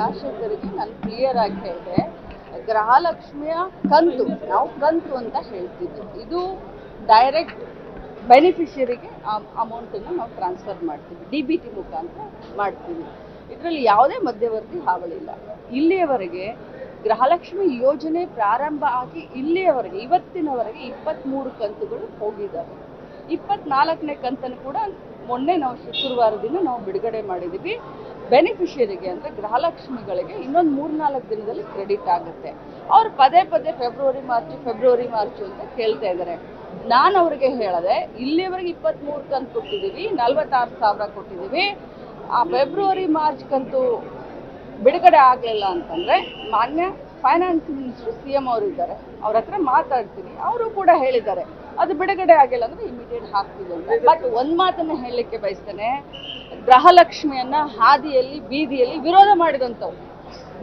ಶಾಸಕರಿಗೆ ನಾನು ಕ್ಲಿಯರ್ ಆಗಿ ಹೇಳಿದೆ, ಗೃಹಲಕ್ಷ್ಮಿಯ ಕಂತು ನಾವು ಕಂತು ಅಂತ ಹೇಳ್ತೀವಿ. ಇದು ಡೈರೆಕ್ಟ್ ಬೆನಿಫಿಷರಿಗೆ ಅಮೌಂಟನ್ನು ನಾವು ಟ್ರಾನ್ಸ್ಫರ್ ಮಾಡ್ತೀವಿ, DBT ಮುಖಾಂತರ ಮಾಡ್ತೀವಿ. ಇದರಲ್ಲಿ ಯಾವುದೇ ಮಧ್ಯವರ್ತಿ ಹಾವಳಿಲ್ಲ. ಇಲ್ಲಿಯವರೆಗೆ ಗೃಹಲಕ್ಷ್ಮಿ ಯೋಜನೆ ಪ್ರಾರಂಭ ಆಗಿ ಇಲ್ಲಿಯವರೆಗೆ ಇವತ್ತಿನವರೆಗೆ 23 ಕಂತುಗಳು ಹೋಗಿದ್ದಾವೆ. 24ನೇ ಕಂತನ್ನು ಕೂಡ ಮೊನ್ನೆ ನಾವು ಶುಕ್ರವಾರ ದಿನ ನಾವು ಬಿಡುಗಡೆ ಮಾಡಿದ್ದೀವಿ. ಬೆನಿಫಿಷಿಯರಿಗೆ ಅಂದರೆ ಗೃಹಲಕ್ಷ್ಮಿಗಳಿಗೆ ಇನ್ನೊಂದು 3-4 ದಿನದಲ್ಲಿ ಕ್ರೆಡಿಟ್ ಆಗುತ್ತೆ. ಅವ್ರು ಪದೇ ಫೆಬ್ರವರಿ ಮಾರ್ಚ್ ಅಂತ ಕೇಳ್ತಾ ಇದ್ದಾರೆ. ನಾನು ಅವ್ರಿಗೆ ಹೇಳಿದೆ, ಇಲ್ಲಿಯವರೆಗೆ 23 ಕಂತು ಕೊಟ್ಟಿದ್ದೀವಿ, 46,000 ಕೊಟ್ಟಿದ್ದೀವಿ. ಆ ಫೆಬ್ರವರಿ ಮಾರ್ಚ್ ಕಂತು ಬಿಡುಗಡೆ ಆಗಲಿಲ್ಲ ಅಂತಂದರೆ ಮಾನ್ಯ ಫೈನಾನ್ಸ್ ಮಿನಿಸ್ಟರ್ CM ಅವರು ಇದ್ದಾರೆ, ಅವ್ರ ಹತ್ರ ಮಾತಾಡ್ತೀನಿ. ಅವರು ಕೂಡ ಹೇಳಿದ್ದಾರೆ ಅದು ಬಿಡುಗಡೆ ಆಗಿಲ್ಲ ಅಂದರೆ ಇಮಿಡಿಯೇಟ್ ಹಾಕ್ತೀವಿ ಅಂತ. ಬಟ್ ಒಂದು ಮಾತನ್ನು ಹೇಳಲಿಕ್ಕೆ ಬಯಸ್ತೇನೆ, ಗೃಹಲಕ್ಷ್ಮಿಯನ್ನ ಹಾದಿಯಲ್ಲಿ ಬೀದಿಯಲ್ಲಿ ವಿರೋಧ ಮಾಡಿದಂಥವ್ರು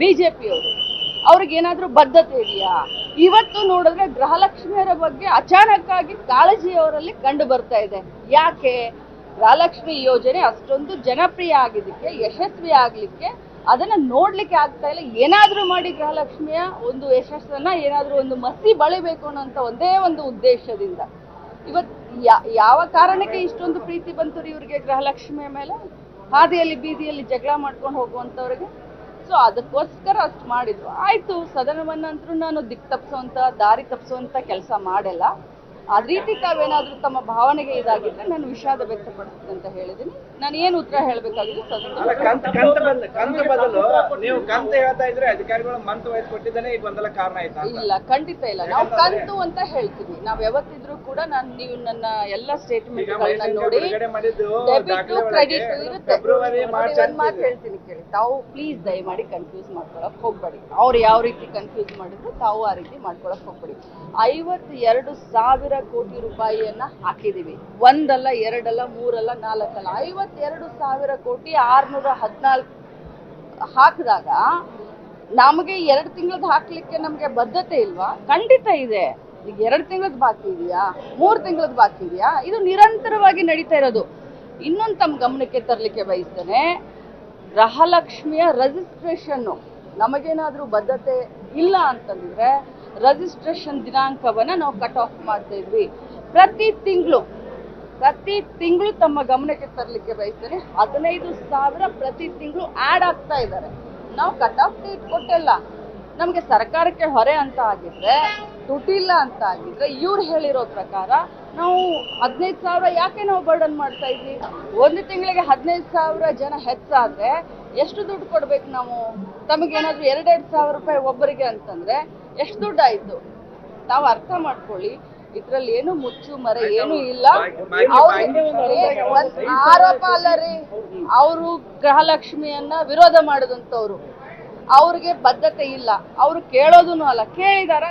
BJPಯವರು. ಅವ್ರಿಗೇನಾದರೂ ಬದ್ಧತೆ ಇದೆಯಾ? ಇವತ್ತು ನೋಡಿದ್ರೆ ಗೃಹಲಕ್ಷ್ಮಿಯರ ಬಗ್ಗೆ ಅಚಾನಕ್ಕಾಗಿ ಕಾಳಜಿ ಅವರಲ್ಲಿ ಕಂಡು ಬರ್ತಾ ಇದೆ. ಯಾಕೆ? ಗೃಹಲಕ್ಷ್ಮಿ ಯೋಜನೆ ಅಷ್ಟೊಂದು ಜನಪ್ರಿಯ ಆಗಿದ್ದಕ್ಕೆ, ಯಶಸ್ವಿ ಆಗಲಿಕ್ಕೆ ಅದನ್ನ ನೋಡ್ಲಿಕ್ಕೆ ಆಗ್ತಾ ಇಲ್ಲ. ಏನಾದರೂ ಮಾಡಿ ಗೃಹಲಕ್ಷ್ಮಿಯ ಒಂದು ಯಶಸ್ಸನ್ನ ಏನಾದರೂ ಒಂದು ಮಸಿ ಬಳಿಬೇಕು ಅನ್ನೋಂಥ ಒಂದೇ ಒಂದು ಉದ್ದೇಶದಿಂದ ಇವತ್ತು ಯಾವ ಕಾರಣಕ್ಕೆ ಇಷ್ಟೊಂದು ಪ್ರೀತಿ ಬಂತು ರೀ ಇವ್ರಿಗೆ ಗೃಹಲಕ್ಷ್ಮಿಯ ಮೇಲೆ? ಹಾದಿಯಲ್ಲಿ ಬೀದಿಯಲ್ಲಿ ಜಗಳ ಮಾಡ್ಕೊಂಡು ಹೋಗುವಂಥವ್ರಿಗೆ. ಸೊ ಅದಕ್ಕೋಸ್ಕರ ಅಷ್ಟು ಮಾಡಿದ್ರು. ಆಯ್ತು, ಸದನವನ್ನಂತರೂ ನಾನು ದಾರಿ ತಪ್ಪಿಸುವಂತ ಕೆಲಸ ಮಾಡಲ್ಲ. ಆ ರೀತಿ ತಾವೇನಾದ್ರೂ ತಮ್ಮ ಭಾವನೆಗೆ ಇದಾಗಿದ್ರೆ ನಾನು ವಿಷಾದ ವ್ಯಕ್ತಪಡಿಸ್ತೀನಿ ಅಂತ ಹೇಳಿದ್ದೀನಿ. ನಾನು ಏನು ಉತ್ತರ ಹೇಳಬೇಕಾಗಿದೆ ಇಲ್ಲ, ಖಂಡಿತ ಇಲ್ಲ. ನಾವು ಕಂತು ಅಂತ ಹೇಳ್ತೀವಿ. ನಾವು ಯಾವತ್ತಿದ್ರೂ ಕೂಡ ನೀವು ನನ್ನ ಎಲ್ಲ ಸ್ಟೇಟ್ಮೆಂಟ್ಗಳನ್ನ ನೋಡಿ ಡೆಬಿಟ್ ಕ್ರೆಡಿಟ್ ಇರುತ್ತೆ. ಮಾತು ಹೇಳ್ತೀನಿ ಕೇಳಿ, ತಾವು ಪ್ಲೀಸ್ ದಯಮಾಡಿ ಕನ್ಫ್ಯೂಸ್ ಮಾಡ್ಕೊಳಕ್ ಹೋಗ್ಬೇಡಿ. ಅವ್ರು ಯಾವ ರೀತಿ ಕನ್ಫ್ಯೂಸ್ ಮಾಡಿದ್ರು ತಾವು ಆ ರೀತಿ ಮಾಡ್ಕೊಳಕ್ ಹೋಗ್ಬೇಡಿ. 52,000 ಕೋಟಿ ರೂಪಾಯಿಯನ್ನ ಹಾಕಿದೀವಿ. ಒಂದಲ್ಲ, ಎರಡಲ್ಲ, ಮೂರಲ್ಲ, ನಾಲ್ಕಲ್ಲ, 52,000 ಕೋಟಿ 614 ಹಾಕಿದಾಗ ನಮಗೆ 2 ತಿಂಗಳದ್ದು ಹಾಕ್ಲಿಕ್ಕೆ ನಮ್ಗೆ ಬದ್ಧತೆ ಇಲ್ವಾ? ಖಂಡಿತ ಇದೆ. ಈಗ 2 ತಿಂಗಳದ್ದು ಬಾಕಿ ಇದೆಯಾ? 3 ತಿಂಗಳದ್ದು ಬಾಕಿ ಇದೆಯಾ? ಇದು ನಿರಂತರವಾಗಿ ನಡೀತಾ ಇರೋದು. ಇನ್ನೊಂದು ತಮ್ಮ ಗಮನಕ್ಕೆ ತರಲಿಕ್ಕೆ ಬಯಸ್ತೇನೆ, ಗೃಹಲಕ್ಷ್ಮಿಯ ರಿಜಿಸ್ಟ್ರೇಷನ್ ನಮಗೇನಾದ್ರೂ ಬದ್ಧತೆ ಇಲ್ಲ ಅಂತಂದ್ರೆ ರಿಜಿಸ್ಟ್ರೇಷನ್ ದಿನಾಂಕವನ್ನ ನಾವು ಕಟ್ ಆಫ್ ಮಾಡ್ತಾ ಇದ್ವಿ. ಪ್ರತಿ ತಿಂಗಳು ತಮ್ಮ ಗಮನಕ್ಕೆ ತರಲಿಕ್ಕೆ ಬಯಸ್ತೇನೆ, 15,000 ಪ್ರತಿ ತಿಂಗಳು ಆಡ್ ಆಗ್ತಾ ಇದ್ದಾರೆ. ನಾವು ಕಟ್ ಆಫ್ ಡೇಟ್ ಕೊಟ್ಟಿಲ್ಲ. ನಮಗೆ ಸರ್ಕಾರಕ್ಕೆ ಹೊರೆ ಅಂತ ಆಗಿದ್ರೆ, ದುಡ್ಡಿಲ್ಲ ಅಂತ ಆಗಿದ್ರೆ, ಇವ್ರು ಹೇಳಿರೋ ಪ್ರಕಾರ ನಾವು 15,000 ಯಾಕೆ ನಾವು ಬರ್ಡನ್ ಮಾಡ್ತಾ ಇದ್ವಿ? ಒಂದು ತಿಂಗಳಿಗೆ 15,000 ಜನ ಹೆಚ್ಚಾದ್ರೆ ಎಷ್ಟು ದುಡ್ಡು ಕೊಡ್ಬೇಕು ನಾವು? ತಮಗೇನಾದ್ರೂ 2,000 ರೂಪಾಯಿ ಒಬ್ಬರಿಗೆ ಅಂತಂದ್ರೆ ಎಷ್ಟು ದುಡ್ಡು ಆಯ್ತು? ತಾವು ಅರ್ಥ ಮಾಡ್ಕೊಳ್ಳಿ. ಇದ್ರಲ್ಲಿ ಏನು ಮುಚ್ಚು ಮರೆ ಏನು ಇಲ್ಲ. ಆರೋಪ ಅಲ್ಲ ರೀ, ಅವರು ಗೃಹಲಕ್ಷ್ಮಿಯನ್ನ ವಿರೋಧ ಮಾಡಿದಂಥವ್ರು. ಅವ್ರಿಗೆ ಬದ್ಧತೆ ಇಲ್ಲ, ಅವ್ರು ಕೇಳೋದೂ ಅಲ್ಲ. ಕೇಳಿದಾರ,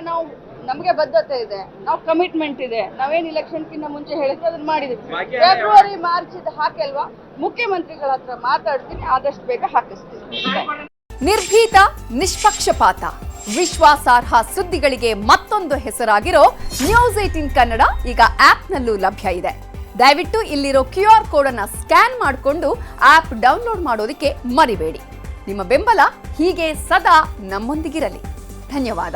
ನಮ್ಗೆ ಬದ್ಧತೆ ಇದೆ, ನಾವು ಕಮಿಟ್ಮೆಂಟ್ ಇದೆ, ನಾವೇನ್ ಇಲೆಕ್ಷನ್ಕಿಂತ ಮುಂಚೆ ಹೇಳಿದ್ರೆ ಅದನ್ನ ಮಾಡಿದ್ವಿ. ಫೆಬ್ರವರಿ ಮಾರ್ಚ್ ಹಾಕಲ್ವಾ? ಮುಖ್ಯಮಂತ್ರಿಗಳ ಹತ್ರ ಮಾತಾಡ್ತೀನಿ, ಆದಷ್ಟು ಬೇಗ ಹಾಕಿಸ್ತೀನಿ. ನಿರ್ಭೀತ, ನಿಷ್ಪಕ್ಷಪಾತ, ವಿಶ್ವಾಸಾರ್ಹ ಸುದ್ದಿಗಳಿಗೆ ಮತ್ತೊಂದು ಹೆಸರಾಗಿರೋ News18 ಕನ್ನಡ ಈಗ ಆಪ್ನಲ್ಲೂ ಲಭ್ಯ ಇದೆ. ದಯವಿಟ್ಟು ಇಲ್ಲಿರೋ QR ಕೋಡ್ ಅನ್ನ ಸ್ಕ್ಯಾನ್ ಮಾಡಿಕೊಂಡು ಆಪ್ ಡೌನ್ಲೋಡ್ ಮಾಡೋದಕ್ಕೆ ಮರಿಬೇಡಿ. ನಿಮ್ಮ ಬೆಂಬಲ ಹೀಗೆ ಸದಾ ನಮ್ಮೊಂದಿಗಿರಲಿ. ಧನ್ಯವಾದ.